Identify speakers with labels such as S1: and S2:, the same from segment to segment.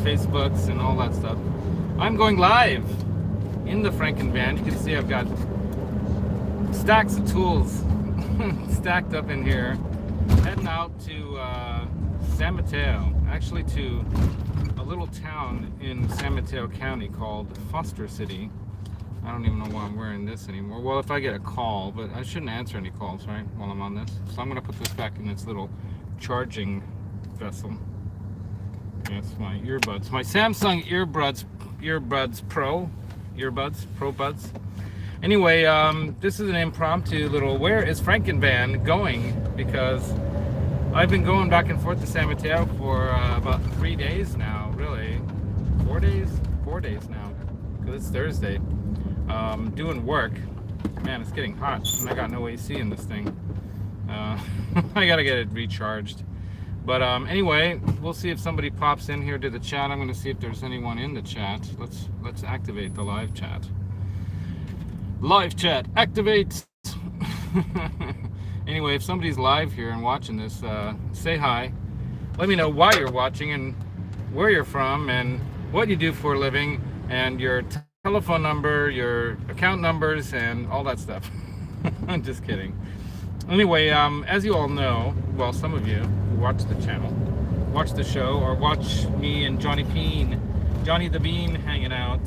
S1: Facebooks and all that stuff. I'm going live in the Franken van. You can see I've got stacks of tools stacked up in here. Heading out to San Mateo, actually to a little town in San Mateo County called Foster City. I don't even know why I'm wearing this anymore. Well, if I get a call, but I shouldn't answer any calls, right, while I'm on this. So I'm going to put this back in its little charging vessel. That's my earbuds. My Samsung earbuds Pro Buds. Anyway, this is an impromptu little, where is Franken van going? Because I've been going back and forth to San Mateo for about 3 days now, really. 4 days? 4 days now, because it's Thursday. Doing work. Man, it's getting hot, and I got no AC in this thing. I gotta get it recharged. But anyway, we'll see if somebody pops in here to the chat. I'm gonna see if there's anyone in the chat. Let's activate the live chat. Live chat, activate! Anyway, if somebody's live here and watching this, say hi. Let me know why you're watching and where you're from and what you do for a living and your telephone number, your account numbers, and all that stuff. I'm just kidding. Anyway, as you all know, well, some of you who watch the channel, watch the show, or watch me and Johnny the Bean hanging out.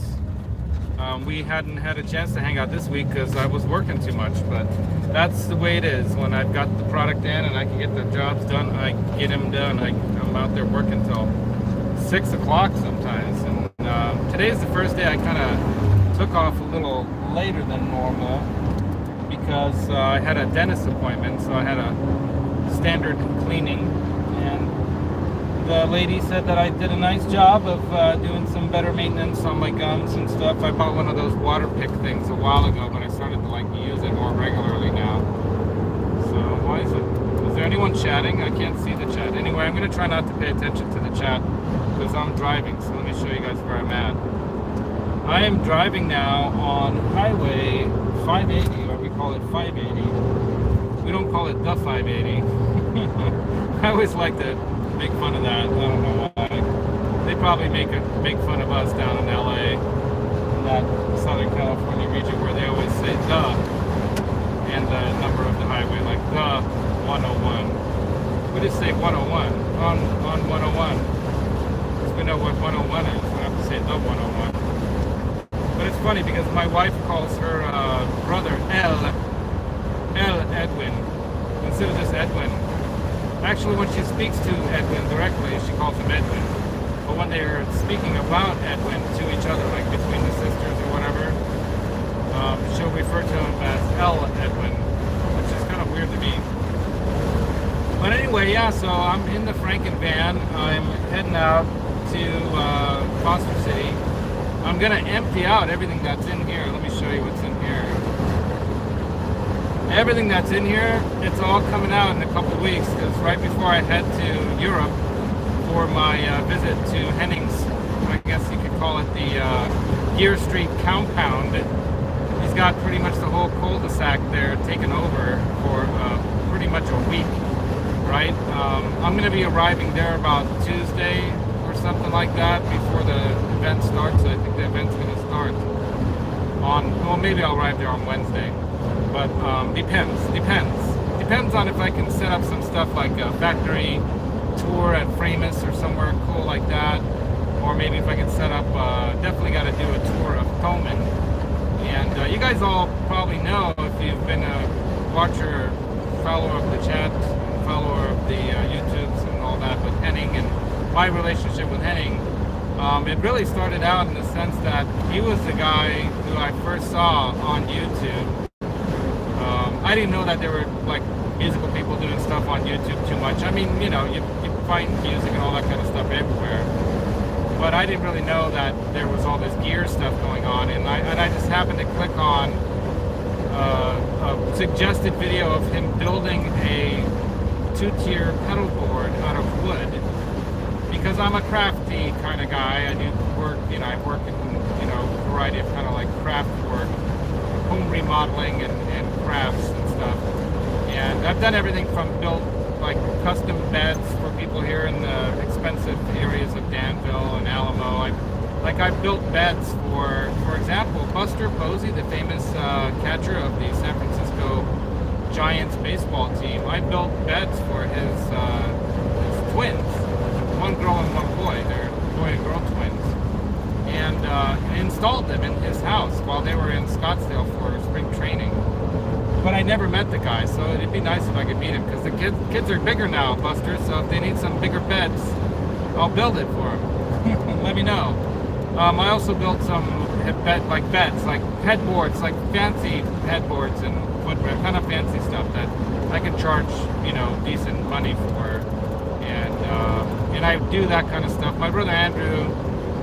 S1: We hadn't had a chance to hang out this week because I was working too much, but that's the way it is. When I've got the product in and I can get the jobs done, I get them done. I'm out there working till 6 o'clock sometimes. And today's the first day I kind of took off a little later than normal because I had a dentist appointment, so I had a standard cleaning. And the lady said that I did a nice job of doing some better maintenance on my gums and stuff. I bought one of those water pick things a while ago, but I started to like use it more regularly now. So why is it? Is there anyone chatting? I can't see the chat. Anyway, I'm going to try not to pay attention to the chat because I'm driving. So let me show you guys where I'm at. I am driving now on Highway 580, or we call it 580. We don't call it the 580. I always like to make fun of that. I don't know why. They probably make fun of us down in LA, in that Southern California region where they always say the and the number of the highway, like the 101. We just say 101 on 101 because we know what 101 is. We don't have to say the 101. But it's funny because my wife calls her brother L Edwin instead of just Edwin. Actually, when she speaks to Edwin directly, she calls him Edwin. But when they're speaking about Edwin to each other, like between the sisters or whatever, she'll refer to him as L Edwin, which is kind of weird to me. But anyway, yeah, so I'm in the Franken van. I'm heading out to Foster City. I'm going to empty out everything that's in here. Let me show you what's in here. Everything that's in here, it's all coming out in a couple weeks because right before I head to Europe for my visit to Henning's, I guess you could call it the Gear Street compound. He's got pretty much the whole cul-de-sac there taken over for pretty much a week, right? I'm going to be arriving there about Tuesday or something like that before the event starts. I think the event's going to start on, well, maybe I'll arrive there on Wednesday. But depends on if I can set up some stuff like a factory tour at Framus or somewhere cool like that, or maybe if I can set up, definitely got to do a tour of Coleman. And you guys all probably know, if you've been a watcher, follower of the chat, follower of the YouTubes and all that with Henning and my relationship with Henning. It really started out in the sense that he was the guy who I first saw on YouTube. I didn't know that there were like musical people doing stuff on YouTube too much. I mean, you know, you find music and all that kind of stuff everywhere. But I didn't really know that there was all this gear stuff going on. And I just happened to click on a suggested video of him building a 2-tier pedal board out of wood. Because I'm a crafty kind of guy. I do work, you know, I work in, you know, a variety of kind of like craft work, home remodeling and crafts and stuff. And I've done everything from built like custom beds for people here in the expensive areas of Danville and Alamo Like I built beds for example, Buster Posey, the famous catcher of the San Francisco Giants baseball team. I built beds for his twins, one girl and one boy. They're boy and girl twins, and installed them in his house while they were in Scottsdale for spring training. But I never met the guy, so it'd be nice if I could meet him, because the kids are bigger now, Buster, so if they need some bigger beds, I'll build it for them. Let me know. I also built some beds, like headboards, like fancy headboards and footwear, kind of fancy stuff that I can charge, decent money for. And I do that kind of stuff. My brother Andrew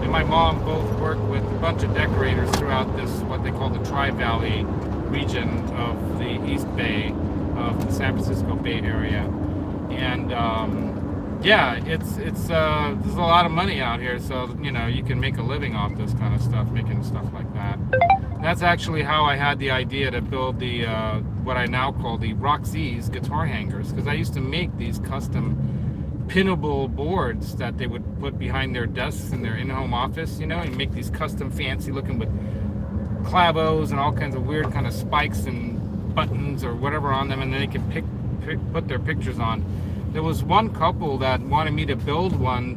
S1: and my mom both work with a bunch of decorators throughout this, what they call the Tri-Valley region of the East Bay of the San Francisco Bay Area. And yeah, it's there's a lot of money out here, so you can make a living off this kind of stuff, making stuff like that. And that's actually how I had the idea to build the what I now call the Roxy's guitar hangers, because I used to make these custom pinnable boards that they would put behind their desks in their in-home office, and make these custom fancy looking with clavos and all kinds of weird kind of spikes and buttons or whatever on them, and then they can put their pictures on. There was one couple that wanted me to build one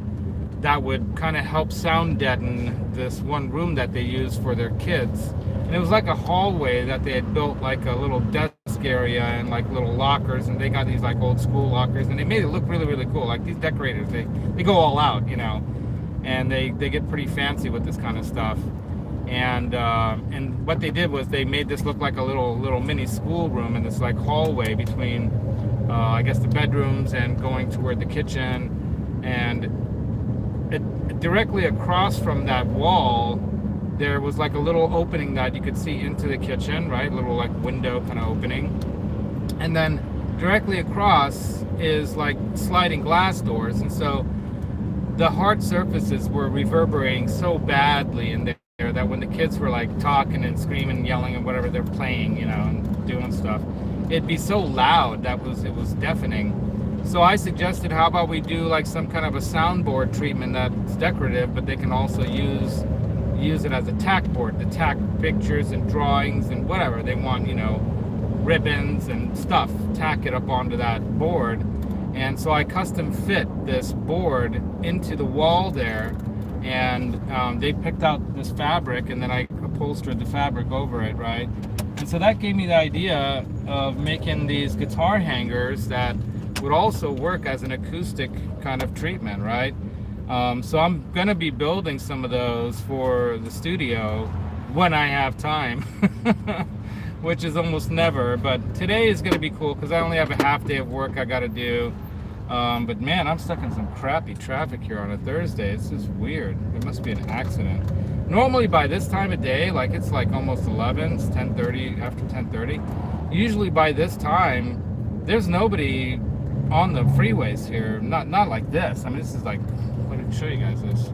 S1: that would kind of help sound deaden this one room that they use for their kids. And it was like a hallway that they had built, like a little desk area and like little lockers, and they got these like old school lockers, and they made it look really, really cool. Like these decorators, they go all out, and they get pretty fancy with this kind of stuff. And what they did was they made this look like a little mini school room in this like hallway between I guess the bedrooms and going toward the kitchen. And directly across from that wall there was like a little opening that you could see into the kitchen, right? A little like window kind of opening. And then directly across is like sliding glass doors, and so the hard surfaces were reverberating so badly in there that when the kids were like talking and screaming and yelling and whatever they're playing, and doing stuff, it'd be so loud that it was deafening. So I suggested, how about we do like some kind of a soundboard treatment that's decorative, but they can also use it as a tack board to tack pictures and drawings and whatever they want, ribbons and stuff, tack it up onto that board. And so I custom fit this board into the wall there, and they picked out this fabric, and then I upholstered the fabric over it, right? And so that gave me the idea of making these guitar hangers that would also work as an acoustic kind of treatment, right? So I'm gonna be building some of those for the studio when I have time, which is almost never, but today is gonna be cool because I only have a half day of work I gotta do. But man, I'm stuck in some crappy traffic here on a Thursday. It's just weird. There must be an accident. Normally by this time of day, like it's like almost 11, it's 10:30, after 10:30. Usually by this time, there's nobody on the freeways here. Not like this. I mean, this is like, let me show you guys this.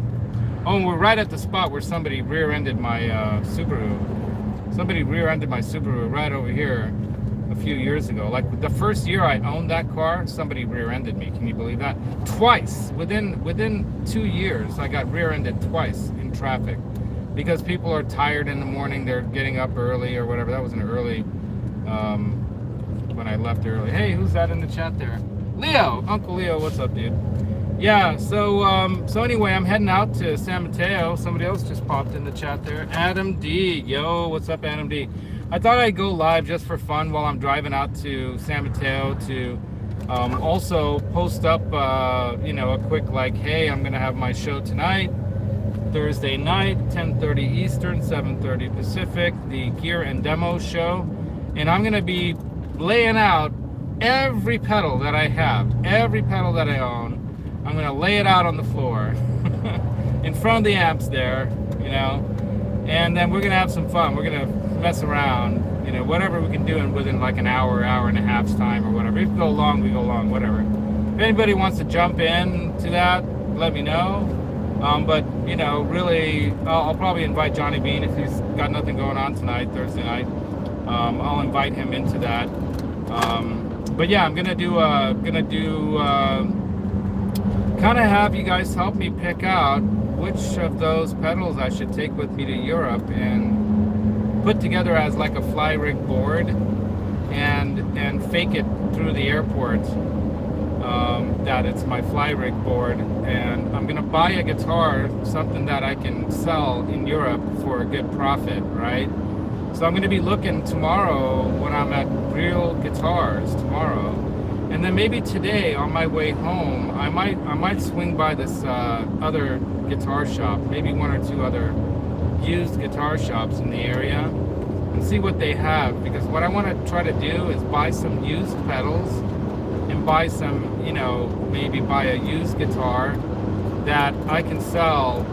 S1: Oh, and we're right at the spot where somebody rear-ended my Subaru. Somebody rear-ended my Subaru right over here a few years ago. Like the first year I owned that car, somebody rear-ended me. Can you believe that? Twice. Within 2 years, I got rear-ended twice in traffic because people are tired in the morning. They're getting up early or whatever. That was an early, when I left early. Hey, who's that in the chat there? Leo, Uncle Leo, what's up, dude? Yeah, so anyway, I'm heading out to San Mateo. Somebody else just popped in the chat there. Adam D, yo, what's up, Adam D? I thought I'd go live just for fun while I'm driving out to San Mateo to also post up, a quick like, hey, I'm gonna have my show tonight, Thursday night, 10:30 Eastern, 7:30 Pacific, the Gear and Demo show, and I'm gonna be laying out every pedal that I have, every pedal that I own. I'm gonna lay it out on the floor in front of the amps there, and then we're gonna have some fun. We're gonna mess around, whatever we can do within like an hour and a half's time or whatever. If we go long, we go long, whatever. If anybody wants to jump in to that, let me know. But really, I'll probably invite Johnny Beane if he's got nothing going on tonight, Thursday night. I'll invite him into that. But yeah, I'm gonna kind of have you guys help me pick out which of those pedals I should take with me to Europe and put together as like a fly rig board and fake it through the airport that it's my fly rig board. And I'm gonna buy a guitar, something that I can sell in Europe for a good profit, right? So I'm gonna be looking tomorrow when I'm at Real Guitars tomorrow, and then maybe today on my way home I might swing by this other guitar shop, maybe one or two other used guitar shops in the area, and see what they have, because what I want to try to do is buy some used pedals and buy some, you know, maybe buy a used guitar that I can sell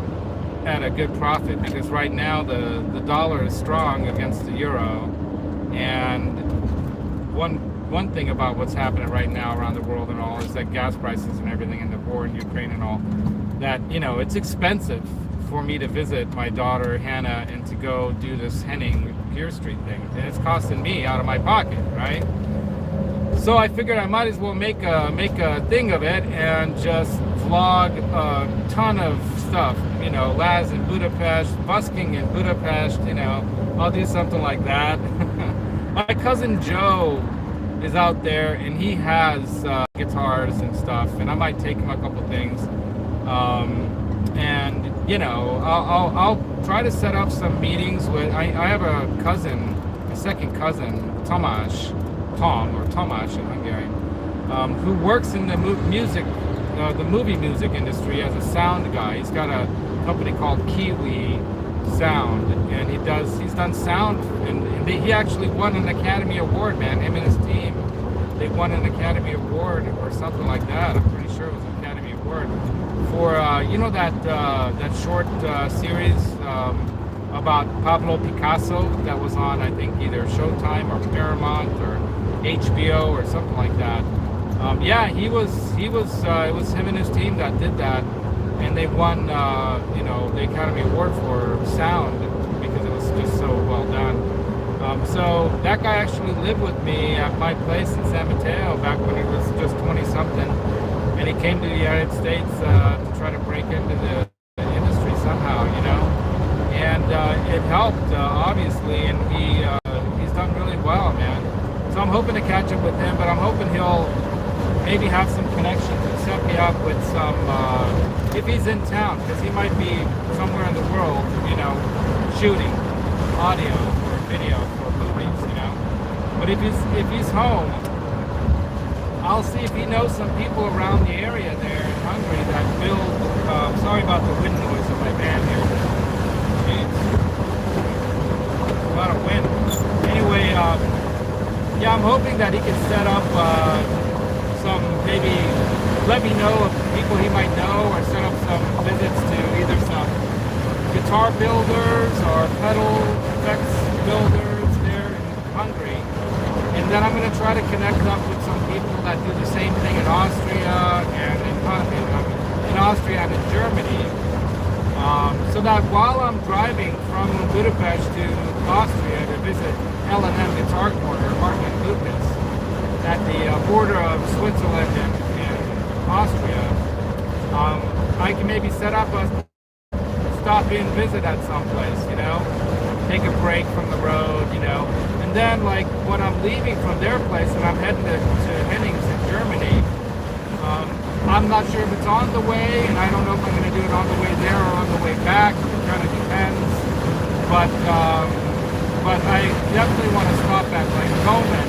S1: at a good profit, because right now the dollar is strong against the euro. And one thing about what's happening right now around the world and all is that gas prices and everything, and the war in Ukraine and all that, you know, it's expensive for me to visit my daughter Hannah and to go do this Henning Pier Street thing, and it's costing me out of my pocket, right? So I figured I might as well make a thing of it and just vlog a ton of stuff, you know, Laz in Budapest, busking in Budapest, you know, I'll do something like that. My cousin Joe is out there and he has guitars and stuff, and I might take him a couple things, and you know, I'll try to set up some meetings with, I have a cousin, a second cousin, Tomasz in Hungarian, who works in the movie music industry as a sound guy. He's got a company called Kiwi Sound, and he's done sound, and he actually won an Academy Award, man. Him and his team, they won an Academy Award or something like that. I'm pretty sure it was an Academy Award for you know, that short series about Pablo Picasso that was on, I think, either Showtime or Paramount or HBO or something like that. Yeah, it was him and his team that did that, and they won, you know, the Academy Award for sound because it was just so well done. So that guy actually lived with me at my place in San Mateo back when he was just 20-something, and he came to the United States to try to break into the industry somehow, you know, and it helped, obviously, and he's done really well, man. So I'm hoping to catch up with him, but I'm hoping he'll maybe have some connections and set me up with some, if he's in town, because he might be somewhere in the world, you know, shooting audio or video for movies, you know. But if he's home, I'll see if he knows some people around the area there in Hungary that build, sorry about the wind noise of my van here. Jeez. A lot of wind. Anyway, yeah, I'm hoping that he can set up some, maybe let me know of people he might know, or set up some visits to either some guitar builders or pedal effects builders there in Hungary. And then I'm going to try to connect up with some people that do the same thing in Austria and in Austria and in Germany. So that while I'm driving from Budapest to Austria to visit L&M Guitar Corner, Martin Lucas, at the border of Switzerland and Austria, I can maybe set up a stop-in visit at some place, you know, take a break from the road, you know, and then like when I'm leaving from their place and I'm heading to Henning's in Germany, I'm not sure if it's on the way, and I don't know if I'm going to do it on the way there or on the way back. It kind of depends. But I definitely want to stop at like Coleman.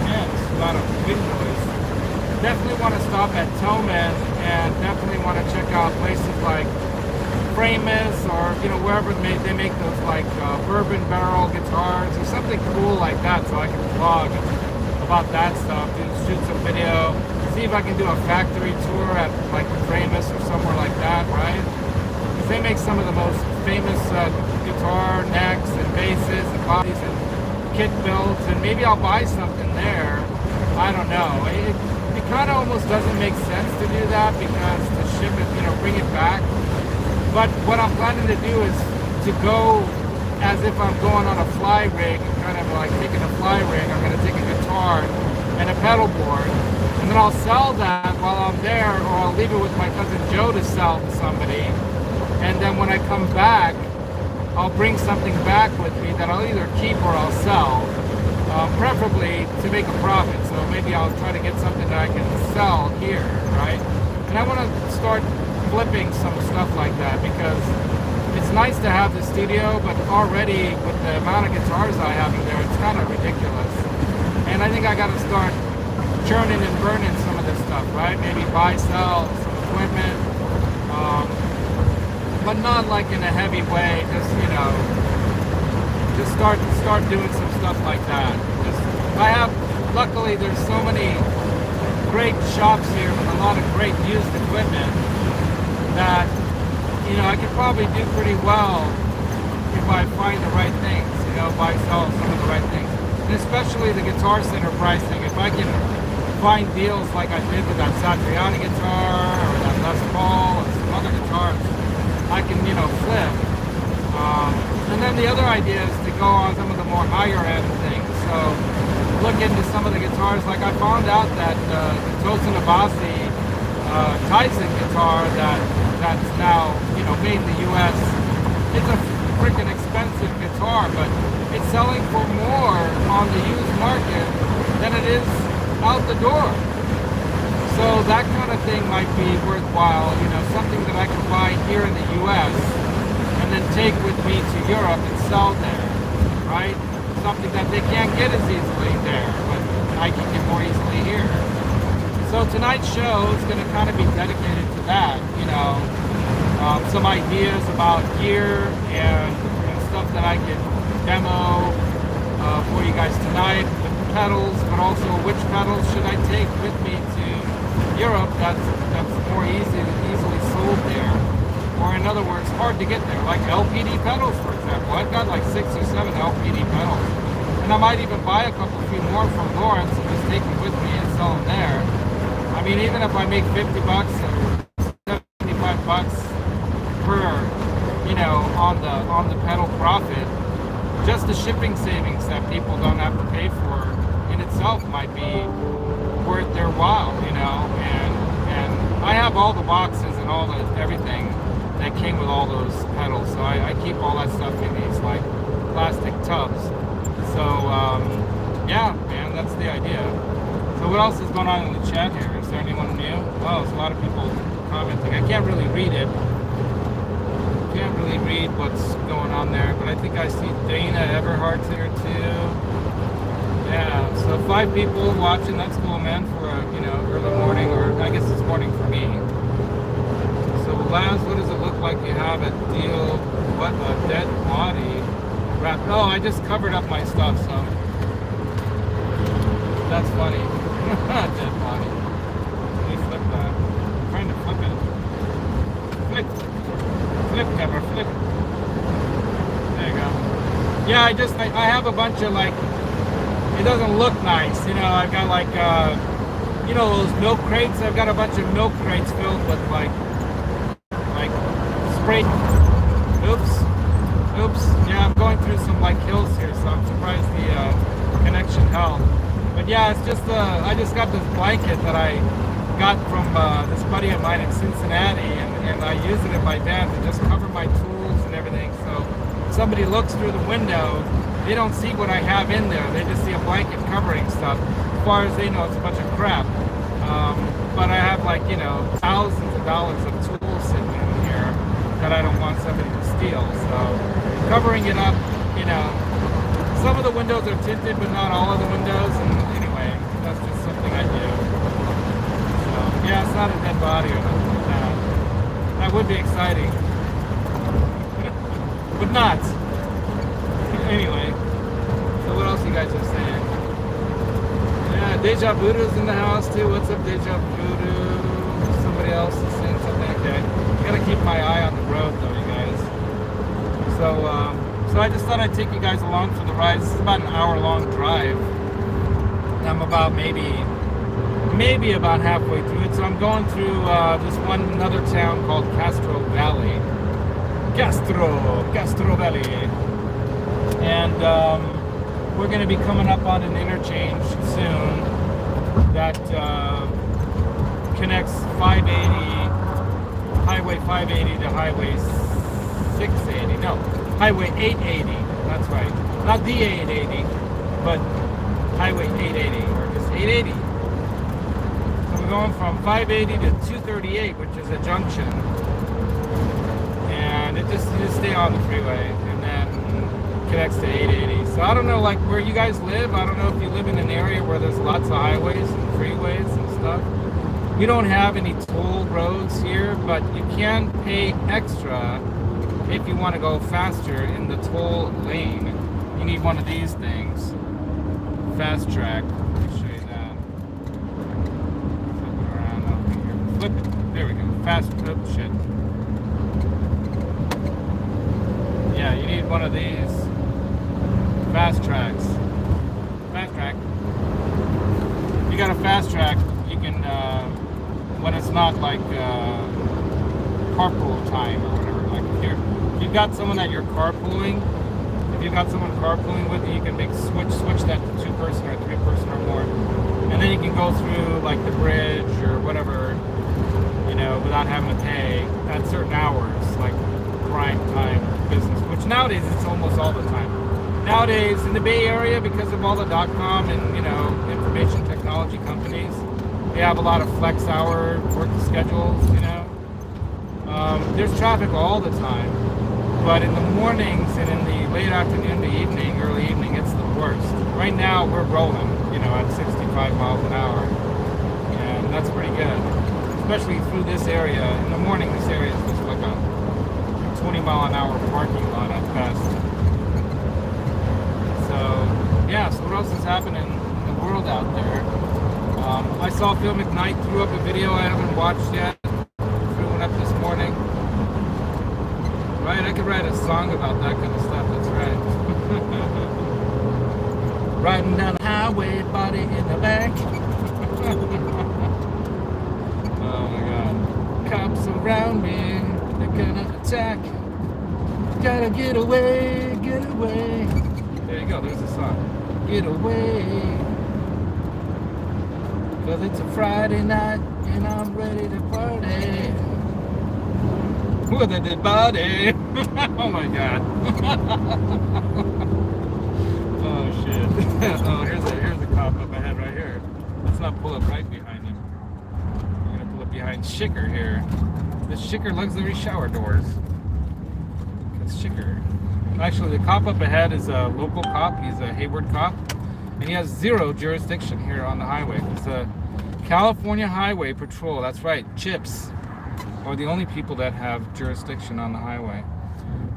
S1: Man, there's a lot of wind noise. Definitely want to stop at Toman, and definitely want to check out places like Framus, or you know, wherever they make those like bourbon barrel guitars or something cool like that, so I can vlog about that stuff, shoot some video, see if I can do a factory tour at like Framus or somewhere like that, right? Because they make some of the most famous guitar necks and basses and bodies and kit builds, and maybe I'll buy something there. I don't know. It kind of almost doesn't make sense to do that, because to ship it, you know, bring it back. But what I'm planning to do is to go as if I'm going on a fly rig, kind of like taking a fly rig. I'm going to take a guitar and a pedal board, and then I'll sell that while I'm there, or I'll leave it with my cousin Joe to sell to somebody. And then when I come back, I'll bring something back with me that I'll either keep or I'll sell, preferably to make a profit. So maybe I'll try to get something that I can sell here, right? And I want to start flipping some stuff like that, because it's nice to have the studio, but already with the amount of guitars I have in there, it's kind of ridiculous. And I think I got to start churning and burning some of this stuff, right? Maybe buy, sell some equipment, but not like in a heavy way. Just, you know, just start doing some stuff like that. Luckily, there's so many great shops here with a lot of great used equipment that, you know, I could probably do pretty well if I find the right things, you know, buy, sell some of the right things. And especially the Guitar Center pricing. If I can find deals like I did with that Satriani guitar or that Les Paul and some other guitars, I can, you know, flip. And then the other idea is to go on some of the more higher end things. So look into some of the guitars. Like I found out that the Tosin Abasi Tyson guitar that's now, you know, made in the U.S. It's a freaking expensive guitar, but it's selling for more on the used market than it is out the door. So that kind of thing might be worthwhile, you know, something that I can buy here in the U.S. and then take with me to Europe and sell there, right? Something that they can't get as easily there, but I can get more easily here. So tonight's show is going to kind of be dedicated to that, you know, some ideas about gear and stuff that I can demo for you guys tonight with the pedals, but also which pedals should I take with me to Europe that's more easily sold there, or in other words, hard to get there, like LPD pedals, for example. I've got like 6 or 7 LPD pedals, and I might even buy a few more from Lawrence and just take them with me and sell them there. I mean, even if I make $50 or $75 per, you know, on the pedal profit, just the shipping savings that people don't have to pay for in itself might be worth their while, you know. And I have all the boxes and all the everything that came with all those pedals, so I keep all that stuff in these like plastic tubs. So yeah, man, that's the idea. So what else is going on in the chat here? Is there anyone new? Oh, there's a lot of people commenting. I can't really read it. Can't really read what's going on there, but I think I see Dana Everhart's here too. Yeah, so 5 people watching. That's cool, man, for a, you know, early morning, or I guess it's morning for me. So Laz, what does it look like you have a deal? What, a dead body wrap? Oh, I just covered up my stuff, so that's funny. Dead body. Let me flip that. I'm trying to flip it. Flip camera, flip. There you go. Yeah, I have a bunch of like, it doesn't look nice, you know. I've got like, you know, those milk crates. I've got a bunch of milk crates filled with like spray. Oops. Yeah, I'm going through some like hills here, so I'm surprised the connection held. But yeah, it's just I just got this blanket that I got from this buddy of mine in Cincinnati, and I use it in my van to just cover my tools and everything. So if somebody looks through the window, they don't see what I have in there. They just see a blanket covering stuff. As far as they know, it's a bunch of crap. But I have like, you know, thousands of dollars of tools sitting in here that I don't want somebody to steal. So covering it up, you know, some of the windows are tinted, but not all of the windows. And anyway, that's just something I do. So yeah, it's not a dead body or nothing like that. That would be exciting, but not. Anyway, so what else you guys are saying? Yeah, Deja Voodoo's in the house too. What's up, Deja Voodoo? Somebody else is saying something. Okay, gotta keep my eye on the road though, you guys. So I just thought I'd take you guys along for the ride. This is about an hour-long drive. And I'm about maybe about halfway through it. So I'm going through this another town called Castro Valley. Castro Valley. And we're going to be coming up on an interchange soon that connects 580, Highway 580 to Highway 680. No, Highway 880. That's right. Not the 880, but Highway 880, or just 880. So we're going from 580 to 238, which is a junction. And you just stay on the freeway, and then connects to 880. So I don't know, like, where you guys live. I don't know if you live in an area where there's lots of highways and freeways and stuff. We don't have any toll roads here, but you can pay extra if you want to go faster in the toll lane. You need one of these things. Fast track. Let me show you that. Flip it around over here. Flip it. There we go. Fast. Oh, shit. Yeah, you need one of these. Fast tracks. Fast track. You got a fast track. You can, when it's not like carpool time or whatever. Like if you've got someone that you're carpooling. If you've got someone carpooling with you, you can switch that to 2-person or 3-person or more, and then you can go through like the bridge or whatever, you know, without having to pay at certain hours, like prime time business. Which nowadays it's almost all the time. Nowadays in the Bay Area, because of all the .com and, you know, information technology companies, they have a lot of flex hour work schedules. You know, there's traffic all the time. But in the mornings and in the late afternoon, the evening, early evening, it's the worst. Right now, we're rolling, you know, at 65 miles an hour. And that's pretty good. Especially through this area. In the morning, this area is just like a 20-mile-an-hour parking lot at best. So, yeah, so what else is happening in the world out there? I saw Phil Mcknight threw up a video I haven't watched yet. Threw one up this morning. Right, I could write a song about that kind of stuff, that's right. Riding down the highway, body in the back. Oh my god. Cops around me, they're gonna attack. Gotta get away, get away. There you go, there's the song. Get away. 'Cause it's a Friday night and I'm ready to party. With a dead body. Oh my god. Oh shit. Oh, here's a cop up ahead right here. Let's not pull up right behind him. We're gonna pull up behind Schicker here. The Schicker luxury shower doors. That's Schicker. Actually, the cop up ahead is a local cop. He's a Hayward cop. And he has 0 jurisdiction here on the highway. It's a California Highway Patrol. That's right, CHIPS. Are the only people that have jurisdiction on the highway,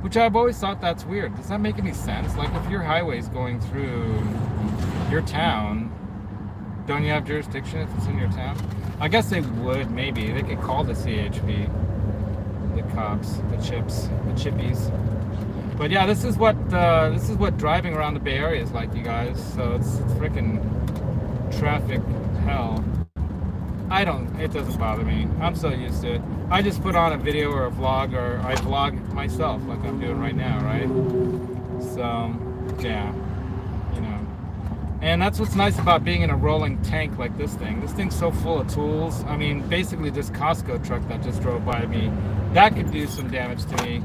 S1: which I've always thought that's weird. Does that make any sense? Like if your highway is going through your town, don't you have jurisdiction if it's in your town? I guess they would, maybe. They could call the CHP, the cops, the chips, the chippies. But yeah, this is what driving around the Bay Area is like, you guys. So it's freaking traffic hell. It doesn't bother me. I'm so used to it. I just put on a video or a vlog, or I vlog myself like I'm doing right now, right? So, yeah, you know. And that's what's nice about being in a rolling tank like this thing. This thing's so full of tools. I mean, basically this Costco truck that just drove by me, that could do some damage to me.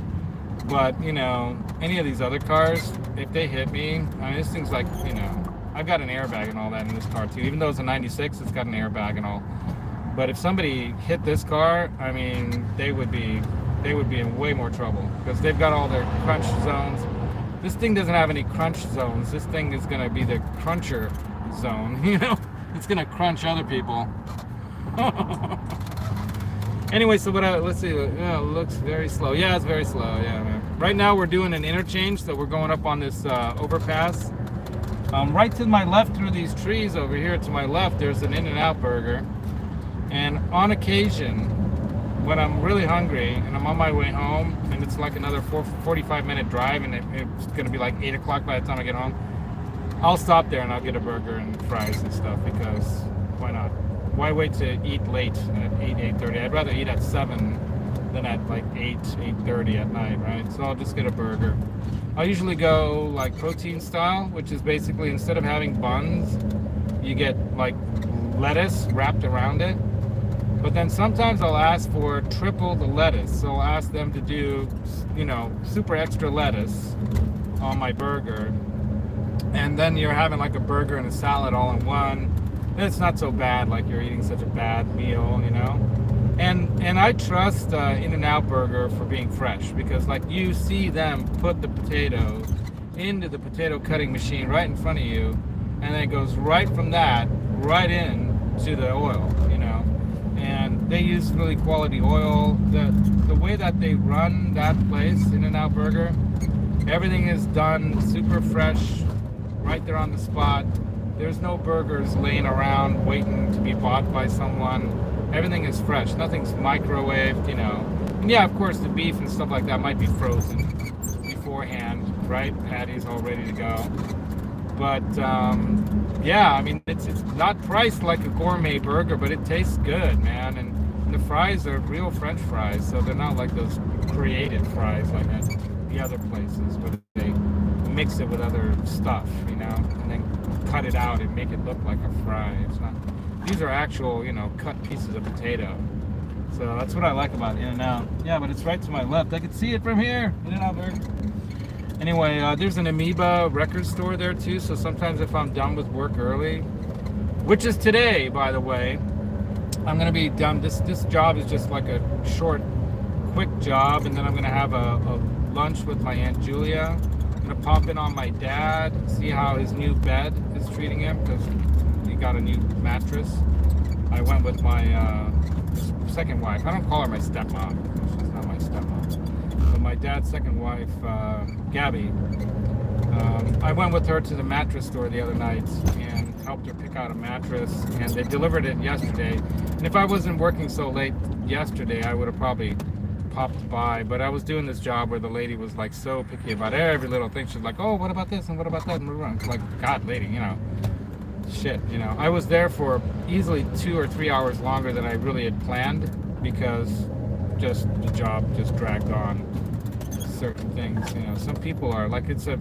S1: But, you know, any of these other cars, if they hit me, I mean, this thing's like, you know, I've got an airbag and all that in this car too. Even though it's a 96, it's got an airbag and all. But if somebody hit this car, I mean, they would be in way more trouble because they've got all their crunch zones. This thing doesn't have any crunch zones. This thing is going to be the cruncher zone, you know? It's going to crunch other people. Anyway, so let's see. Yeah, it looks very slow. Yeah, it's very slow. Yeah, man. Right now we're doing an interchange, so we're going up on this overpass. Right to my left through these trees over here to my left, there's an In-N-Out burger. And on occasion, when I'm really hungry and I'm on my way home and it's like another 45-minute drive and it's going to be like 8 o'clock by the time I get home, I'll stop there and I'll get a burger and fries and stuff because why not? Why wait to eat late at 8:30? I'd rather eat at 7 than at like 8:30 at night, right? So I'll just get a burger. I'll usually go like protein style, which is basically instead of having buns, you get like lettuce wrapped around it. But then sometimes I'll ask for triple the lettuce. So I'll ask them to do, super extra lettuce on my burger. And then you're having like a burger and a salad all in one. And it's not so bad, like you're eating such a bad meal, And I trust In-N-Out Burger for being fresh, because like you see them put the potato into the potato cutting machine right in front of you, and then it goes right from that right in to the oil, And they use really quality oil. The way that they run that place, In-N-Out Burger, everything is done super fresh, right there on the spot. There's no burgers laying around waiting to be bought by someone. Everything is fresh. Nothing's microwaved, And yeah, of course, the beef and stuff like that might be frozen beforehand, right? Patties all ready to go. But yeah, I mean, it's not priced like a gourmet burger, but it tastes good, man. And the fries are real French fries, so they're not like those created fries like at the other places, but they mix it with other stuff, and then cut it out and make it look like a fry. It's not. These are actual, cut pieces of potato. So that's what I like about In-N-Out. Yeah, but it's right to my left. I can see it from here. In-N-Out Burger. Anyway, there's an Amoeba record store there too. So sometimes if I'm done with work early, which is today, by the way, I'm gonna be done. This job is just like a short, quick job, and then I'm gonna have a lunch with my Aunt Julia. I'm gonna pop in on my dad, see how his new bed is treating him, because he got a new mattress. I went with my second wife. I don't call her my stepmom. She's not my stepmom. But my dad's second wife, Gabby. I went with her to the mattress store the other night and helped her pick out a mattress, and they delivered it yesterday. And if I wasn't working so late yesterday, I would have probably popped by. But I was doing this job where the lady was like so picky about every little thing. She's like, oh, what about this and what about that? And it's like, God, lady, shit, I was there for easily 2 or 3 hours longer than I really had planned, because just the job just dragged on. Certain things, some people are like, it's a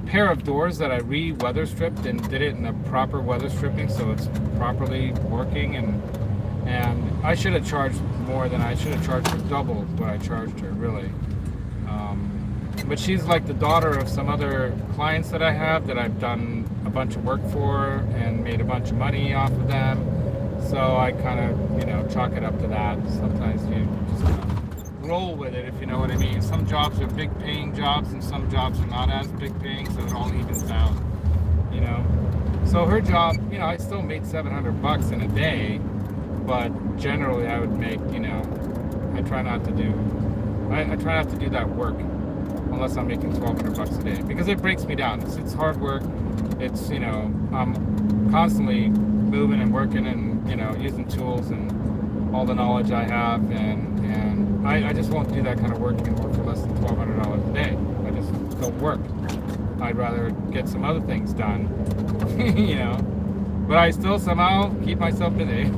S1: pair of doors that I re-weather stripped and did it in a proper weather stripping, so it's properly working, and I should have charged more than I should have charged her double what I charged her, really. But she's like the daughter of some other clients that I have that I've done a bunch of work for and made a bunch of money off of them. So I kind of, chalk it up to that. Sometimes you just kind of roll with it, if you know what I mean. Some jobs are big paying jobs and some jobs are not as big paying, so it all evens out, So her job, I still made $700 in a day, but generally I would make, I try not to do that work unless I'm making $1,200 a day, because it breaks me down. It's hard work. It's, I'm constantly moving and working and, using tools and all the knowledge I have, and I just won't do that kind of work anymore for less than $1,200 a day. I just don't work. I'd rather get some other things done, but I still somehow keep myself busy.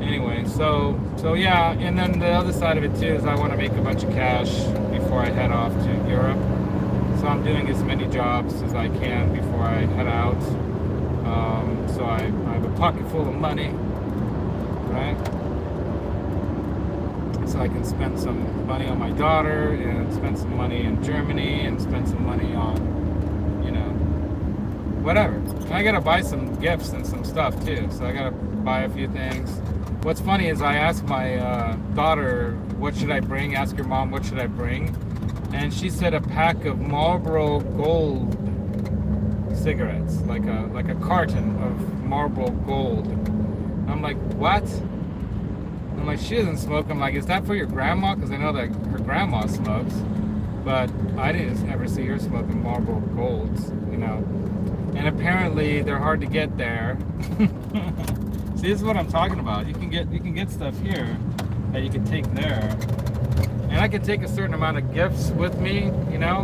S1: Anyway, so yeah, and then the other side of it too is I want to make a bunch of cash before I head off to Europe. So I'm doing as many jobs as I can before I head out. So I have a pocket full of money, right? So I can spend some money on my daughter, and spend some money in Germany, and spend some money on, whatever. And I gotta buy some gifts and some stuff too. So I gotta buy a few things. What's funny is I asked my daughter, what should I bring? Ask your mom, what should I bring? And she said a pack of Marlboro Gold cigarettes, like a carton of Marlboro Gold. I'm like, what? I'm like, she doesn't smoke. I'm like, is that for your grandma? Because I know that her grandma smokes, but I didn't ever see her smoking Marlboro Golds, And apparently they're hard to get there. See, this is what I'm talking about. You can get stuff here that you can take there. And I can take a certain amount of gifts with me,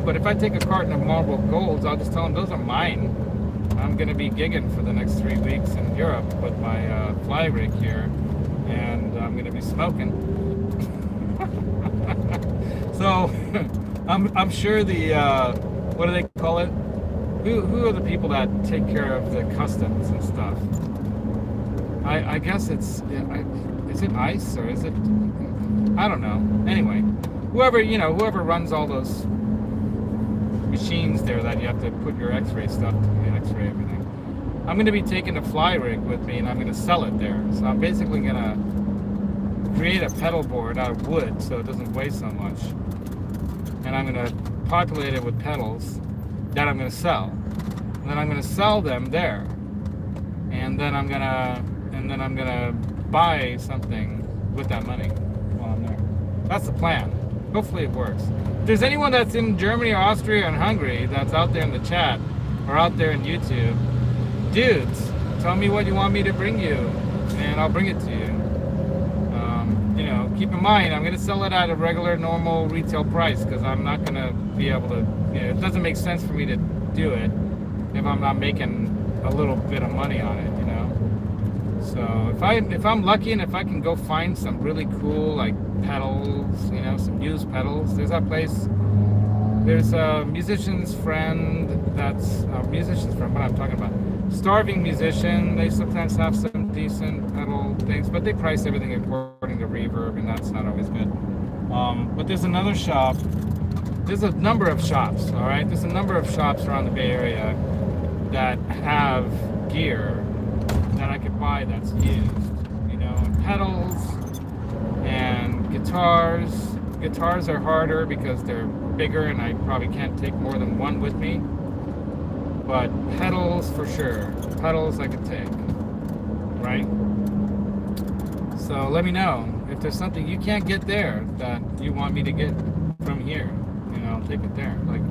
S1: but if I take a carton of Marlboro Golds, I'll just tell them those are mine. I'm going to be gigging for the next 3 weeks in Europe with my fly rig here, and I'm going to be smoking. So I'm sure the, what do they call it? Who are the people that take care of the customs and stuff? I guess it's, is it ice or is it, I don't know. Anyway, whoever runs all those machines there that you have to put your x-ray stuff, x-ray everything. I'm going to be taking a fly rig with me and I'm going to sell it there. So I'm basically going to create a pedal board out of wood so it doesn't weigh so much. And I'm going to populate it with pedals that I'm going to sell. And then I'm going to sell them there. And then I'm going to buy something with that money while I'm there. That's the plan. Hopefully it works. If there's anyone that's in Germany or Austria and Hungary that's out there in the chat or out there in YouTube, dudes, tell me what you want me to bring you and I'll bring it to you. Keep in mind, I'm going to sell it at a regular, normal retail price because I'm not going to be able to, it doesn't make sense for me to do it if I'm not making a little bit of money on it, So if I'm lucky and if I can go find some really cool, like, pedals, some used pedals, there's that place. There's a musician's friend what I'm talking about. Starving Musician, they sometimes have some decent pedal things, but they price everything according to reverb, and that's not always good. But there's another shop. There's a number of shops, all right? There's a number of shops around the Bay Area that have gear that I could buy that's used, and pedals and guitars. Guitars are harder because they're bigger and I probably can't take more than one with me. But pedals for sure. Pedals I could take, right? So let me know if there's something you can't get there that you want me to get from here. I'll take it there. Like,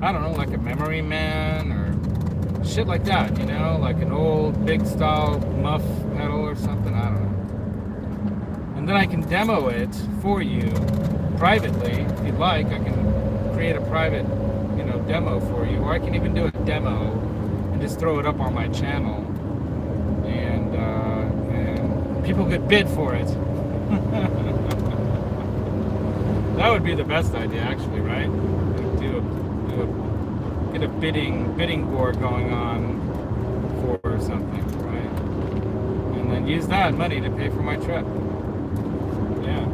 S1: I don't know, like a Memory Man or shit like that, like an old big style muff pedal or something, I don't know. And then I can demo it for you privately if you'd like. I can create a private demo for you, or I can even do a demo and just throw it up on my channel and people could bid for it. That would be the best idea, actually, right? Get a bidding board going on for something, right? And then use that money to pay for my trip. Yeah.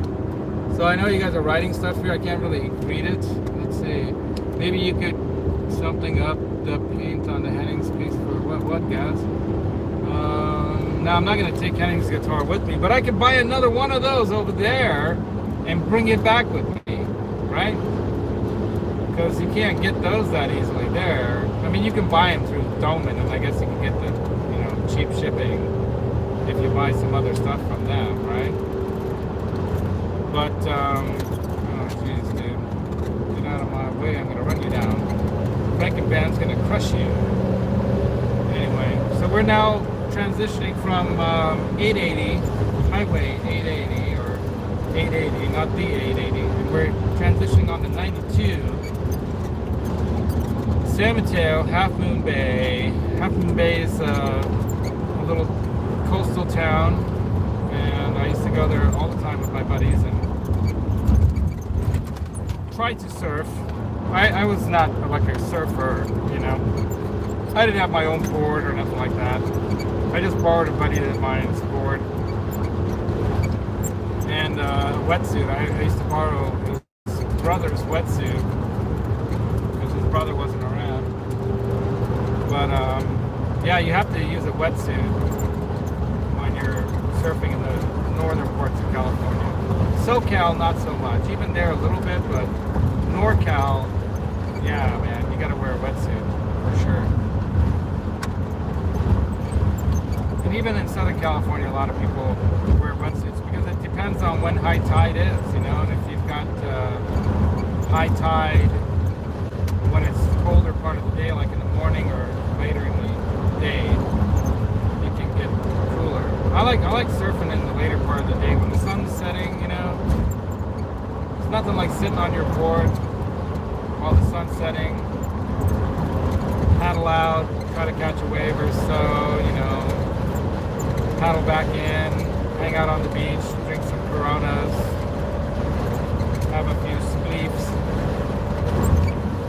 S1: So I know you guys are writing stuff here. I can't really read it. Let's see. Maybe you could something up the paint on the Henning's piece for what G.A.S? Now I'm not going to take Henning's guitar with me, but I could buy another one of those over there and bring it back with me, right? Because you can't get those that easily there. I mean, you can buy them through Doman, and I guess you can get the cheap shipping if you buy some other stuff from them, right? But oh jeez, dude, get out of my way! I'm gonna run you down. Franken band's gonna crush you. Anyway, so we're now transitioning from 880, Highway 880, or 880, not the 880, and we're transitioning on to 92. San Mateo, Half Moon Bay. Half Moon Bay is a little coastal town, and I used to go there all the time with my buddies and try to surf. I was not like a surfer, I didn't have my own board or nothing like that. I just borrowed a buddy of mine's board and a wetsuit. I used to borrow his brother's wetsuit because his brother wasn't around. But yeah, you have to use a wetsuit when you're surfing in the northern parts of California. SoCal, not so much. Even there a little bit, but NorCal, yeah, man, you gotta wear a wetsuit for sure. And even in Southern California, a lot of people wear wetsuits because it depends on when high tide is, and if you've got high tide when it's colder part of the day, like in the morning or later in the day, it can get cooler. I like surfing in the later part of the day when the sun's setting, It's nothing like sitting on your board while the sun's setting, paddle out, try to catch a wave or so, paddle back in, hang out on the beach, drink some Coronas, have a few spleefs,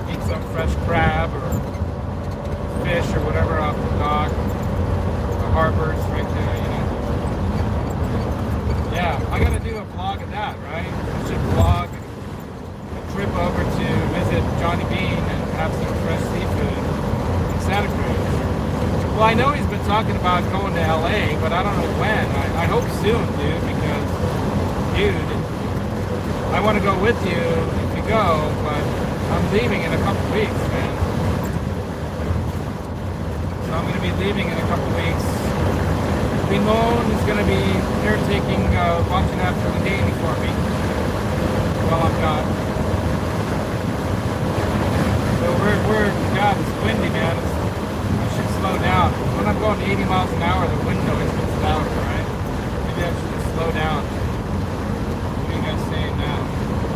S1: eat some fresh crab or fish or whatever off the dock. The harbor's right there, Well, I know he's been talking about going to LA, but I don't know when. I hope soon, dude, because, dude, I want to go with you if you go, but I'm leaving in a couple weeks, man. So I'm going to be leaving in a couple weeks. Limón is going to be caretaking, watching after the game for me while I'm gone. So God, it's windy, man. I should slow down. When I'm going 80 miles an hour, the wind noise gets louder, right? Maybe I should just slow down. What are you guys saying now?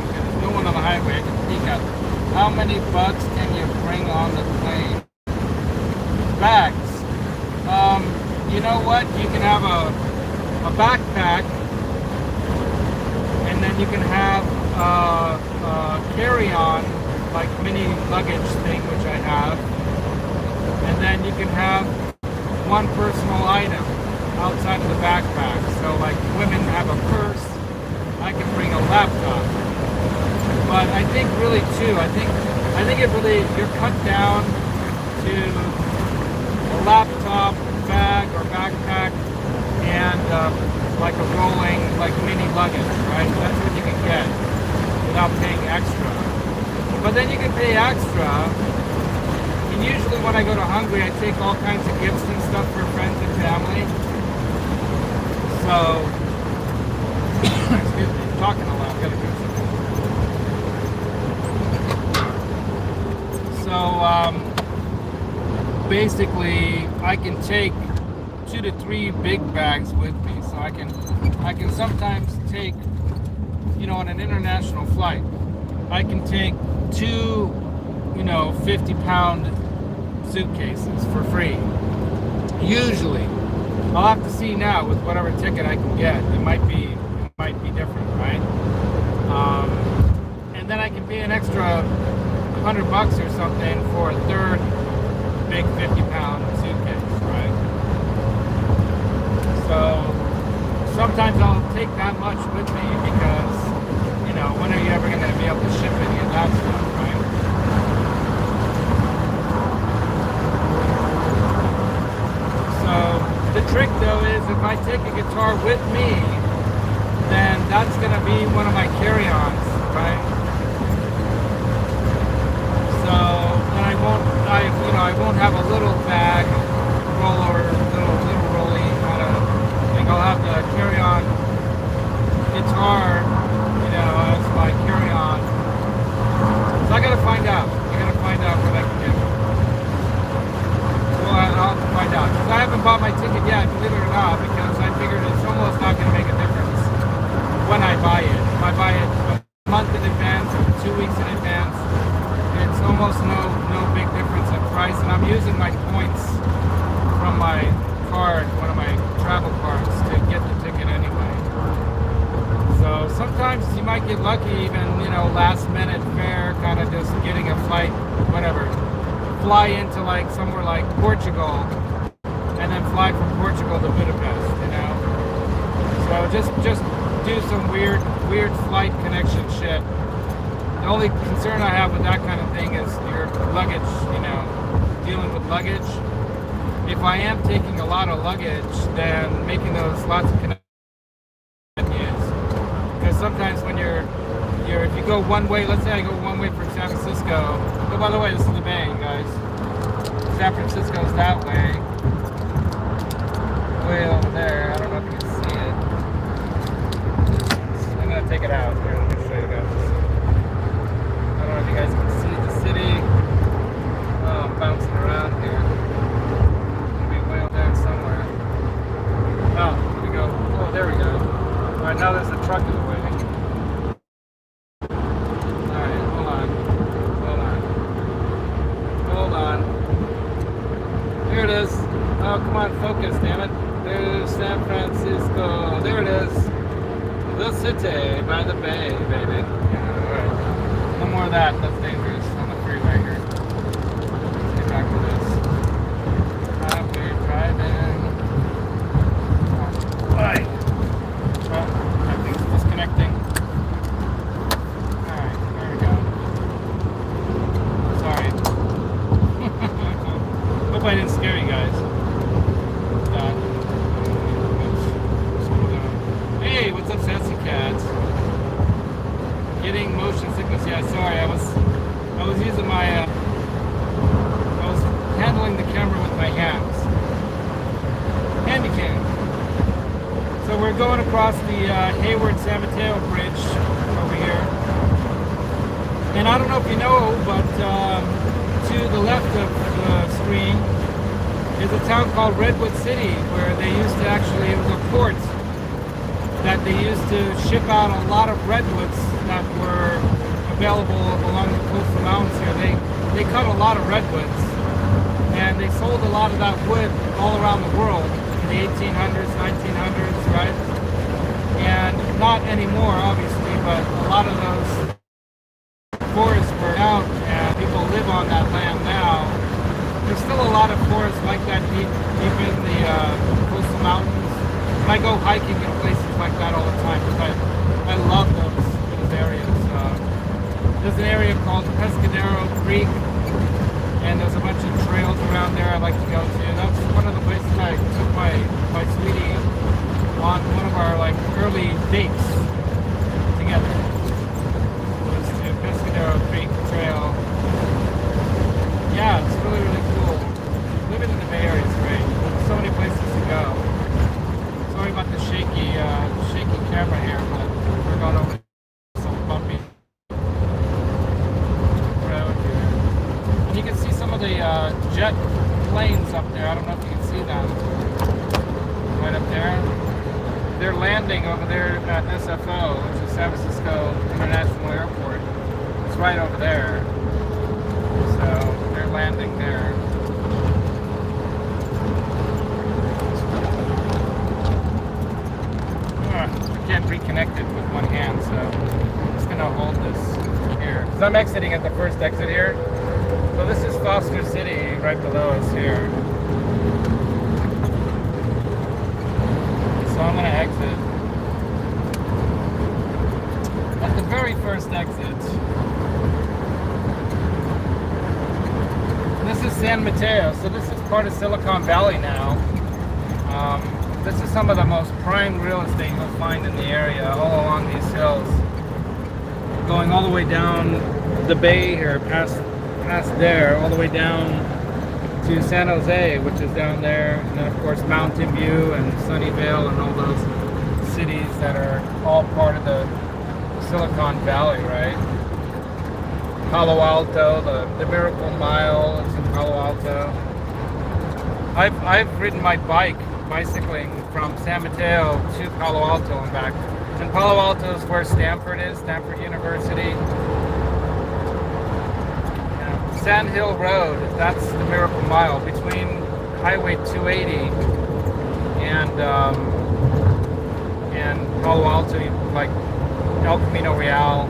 S1: Okay, there's no one on the highway. I can peek out. How many bucks can you bring on the plane? Bags. You know what? You can have a backpack, and then you can have a carry-on, like mini luggage thing, which I have, and then you can have one personal item outside of the backpack. So like women have a purse, I can bring a laptop. But I think really too, I think it really, you're cut down to a laptop, bag or backpack, and like a rolling, like mini luggage, right? That's what you can get without paying extra. But then you can pay extra, and usually when I go to Hungary, I take all kinds of gifts and stuff for friends and family. So, excuse me, I'm talking a lot, gotta do something. So, basically, I can take 2 to 3 big bags with me, so I can sometimes take, you know, on an international flight, I can take 2, you know, 50-pound suitcases for free. Usually, I'll have to see now with whatever ticket I can get. It might be different, right? And then I can pay an extra $100 or something for a third big 50-pound suitcase, right? So sometimes I'll take that much with me because, you know, when are you ever going to be able to ship any of that stuff, right? So the trick though is if I take a guitar with me, then that's going to be one of my carry-ons, right? So then I won't have a little bag, roller, little rolly kind of thing. I'll have the carry-on guitar, you know, as my carry-on. So I gotta find out. What I can get. Well, I'll have to find out. Because I haven't bought my ticket yet, believe it or not, because I figured it's almost not gonna make a difference when I buy it. If I buy it a month in advance or 2 weeks in advance, it's almost no big difference in price, and I'm using my points from my card, one of my travel cards, to get the ticket anyway. So sometimes you might get lucky, even, you know, last minute fare, kind of just getting a flight, whatever, fly into like somewhere like Portugal, and then fly from Portugal to Budapest, you know. So just do some weird flight connection shit. The only concern I have with that kind of thing is your luggage, you know, dealing with luggage. If I am taking a lot of luggage, then making those lots of connections. Because sometimes when if you go one way, let's say I go one way from San Francisco. Oh, by the way, this is the Beane, guys. San Francisco's that way. Way over there. I don't know if you can see it. I'm going to take it out here. Let me show you guys. I don't know if you guys can see the city. Oh, I'm bouncing around here. Maybe way over there somewhere. Oh, here we go. Oh, there we go. Alright, now there's a truck in the way. Alright, hold on. Here it is. Oh, come on, focus, damn it. There's San Francisco. There it is. The city by the bay, baby. Yeah, alright. No more of that. That's dangerous on the freeway here. Let's get back to this. We're driving. Alright. Oh, everything's disconnecting. Alright, there we go. Sorry. Hope I didn't scare you guys. getting motion sickness. Yeah, sorry, I was using my, I was handling the camera with my hands. Handy cam. So we're going across the Hayward-San Mateo Bridge over here. And I don't know if you know, but to the left of the screen is a town called Redwood City, where they used to actually, it was a port that they used to ship out a lot of redwoods that were available along the coastal mountains here. They cut a lot of redwoods, and they sold a lot of that wood all around the world in the 1800s, 1900s, right? And not anymore, obviously, but a lot of those forests were out, and people live on that land now. There's still a lot of forests like that deep in the coastal mountains. I go hiking in places like that all the time because I love those areas. There's an area called Pescadero Creek, and there's a bunch of trails around there I like to go to. That's one of the places I took my sweetie on one of our like early dates together. Was to Pescadero Creek Trail. Yeah, it's really, really cool. Living in the Bay Area is great. There's so many places to go. Sorry about the shaky camera here, but we're going over some bumpy road here. And you can see some of the jet planes up there. I don't know if you can see them. Right up there. They're landing over there at SFO, which is San Francisco International Airport. It's right over there. So they're landing there. Can't reconnect it with one hand, so I'm just gonna hold this here. Because I'm exiting at the first exit here. So this is Foster City right below us here. So I'm gonna exit. At the very first exit. This is San Mateo, so this is part of Silicon Valley now. This is some of the most prime real estate you'll find in the area, all along these hills. Going all the way down the bay here, past there, all the way down to San Jose, which is down there. And then of course Mountain View and Sunnyvale and all those cities that are all part of the Silicon Valley, right? Palo Alto, the Miracle Mile, it's in Palo Alto. I've ridden my bicycling from San Mateo to Palo Alto and back. And Palo Alto is where Stanford is, Stanford University. Yeah. Sand Hill Road, that's the Miracle Mile between Highway 280 and Palo Alto, like El Camino Real.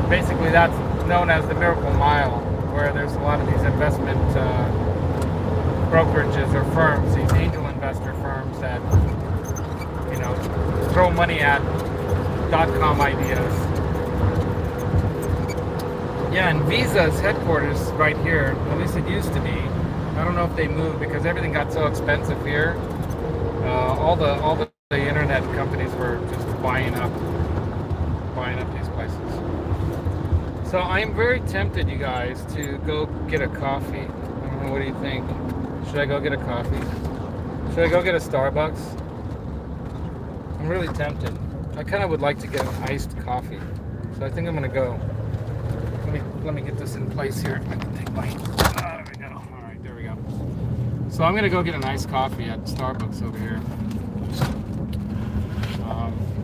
S1: Basically, that's known as the Miracle Mile, where there's a lot of these investment brokerages or firms, these angel investor firms that, you know, throw money at .com ideas. Yeah, and Visa's headquarters right here, at least it used to be. I don't know if they moved because everything got so expensive here. All the internet companies were just buying up these places. So I'm very tempted, you guys, to go get a coffee. I don't know, what do you think? Should I go get a coffee? Should I go get a Starbucks? I'm really tempted. I kind of would like to get an iced coffee. So I think I'm going to go. Let me get this in place here. I can take my... there we go. All right, there we go. So I'm going to go get an iced coffee at Starbucks over here.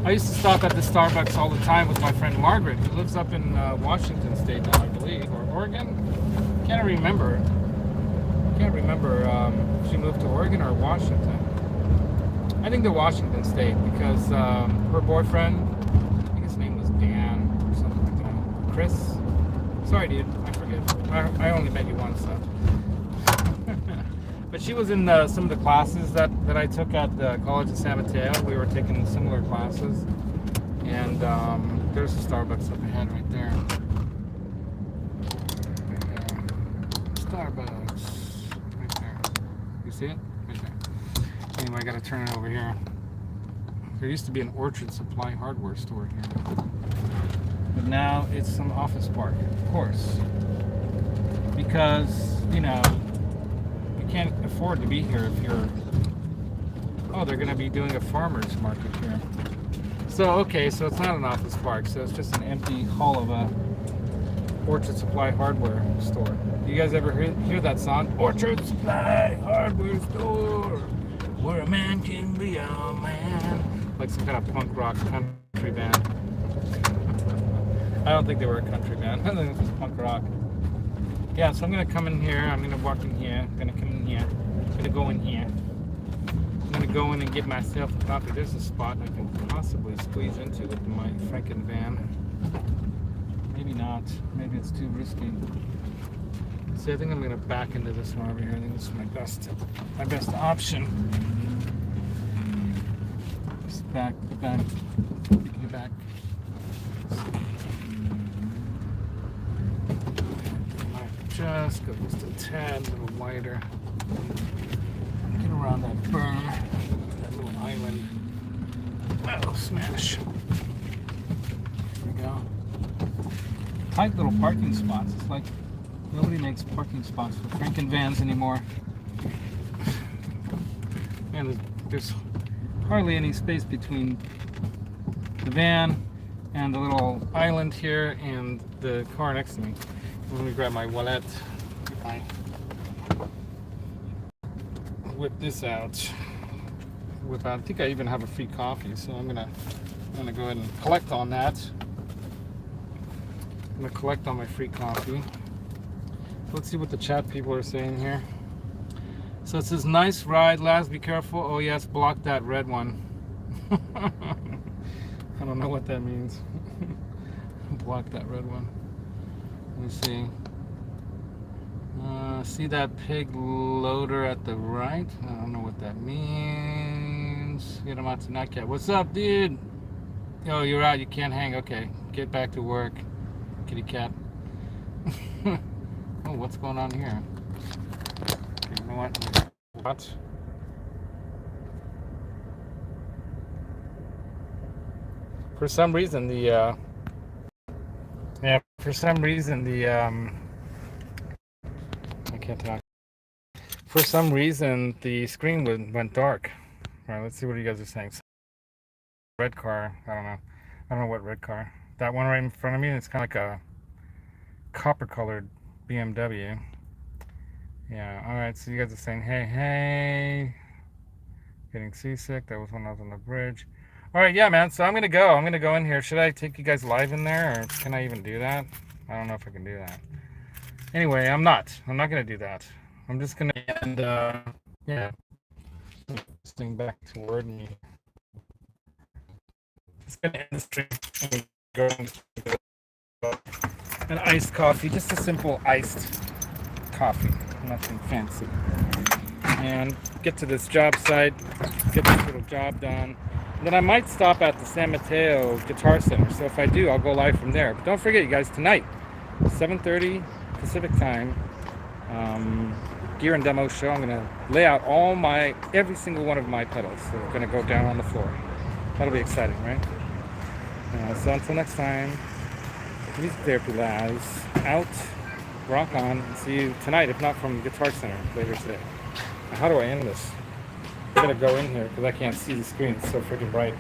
S1: I used to stop at the Starbucks all the time with my friend Margaret, who lives up in Washington State now, I believe, or Oregon. Can't remember. If she moved to Oregon or Washington. I think to Washington State because her boyfriend, I think his name was Dan or something like that. Chris? Sorry, dude, I forget. I only met you once, so. But she was in some of the classes that I took at the College of San Mateo. We were taking similar classes. And there's a Starbucks up ahead right there. Starbucks. Right there. You see it? Right there. Anyway, I gotta turn it over here. There used to be an Orchard Supply hardware store here. But now it's some office park, of course. Because, you know, you can't afford to be here if you're... Oh, they're going to be doing a farmer's market here. So, okay, so it's not an office park, so it's just an empty hall of a Orchard Supply hardware store. You guys ever hear that song? Orchard Supply hardware store, where a man can be a man. Like some kind of punk rock country band. I don't think they were a country band. I think it was punk rock. Yeah, so I'm going to come in here. I'm going to walk in here. I'm going to come in here. I'm going to go in here. I'm going to go in and get myself a coffee. There's a spot I can possibly squeeze into with my Franken van. Maybe not. Maybe it's too risky. See, I think I'm going to back into this one over here. I think this is my best option. Just back. Just go just a tad, a little wider. Get around that berm, that little island. Oh, smash. There we go. Tight little parking spots. It's like nobody makes parking spots for Franken vans anymore. And there's hardly any space between the van and the little island here and the car next to me. Let me grab my wallet. Whip this out. I think I even have a free coffee, so I'm gonna go ahead and collect on that. I'm gonna collect on my free coffee. Let's see what the chat people are saying here. So it says, nice ride, Laz, be careful. Oh yes, block that red one. I don't know what that means. Block that red one. Let me see. See that pig loader at the right? I don't know what that means. Get him out tonight, cat. What's up, dude? Oh, you're out. You can't hang. Okay, get back to work, kitty cat. Oh, what's going on here? Okay, you know what? What? For some reason, the I can't talk. For some reason, the screen went dark. All right, let's see what you guys are saying. Red car. I don't know what red car. That one right in front of me. It's kind of like a copper-colored BMW. Yeah. All right. So you guys are saying, hey, getting seasick. That was when I was on the bridge. All right, yeah, man. So I'm gonna go in here. Should I take you guys live in there, or can I even do that? I don't know if I can do that. Anyway, I'm not gonna do that. I'm just gonna end. Yeah. This thing back to word me. Just gonna end the stream. An iced coffee, just a simple iced coffee, nothing fancy. And get to this job site, get this little job done. And then I might stop at the San Mateo Guitar Center. So if I do, I'll go live from there. But don't forget, you guys, tonight, 7:30 Pacific time, gear and demo show. I'm gonna lay out every single one of my pedals. So we're gonna go down on the floor. That'll be exciting, right? So until next time, Music Therapy Laz out. Rock on. See you tonight, if not from Guitar Center later today. How do I end this? I'm gonna go in here because I can't see the screen. It's so freaking bright.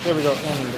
S1: There we go. End.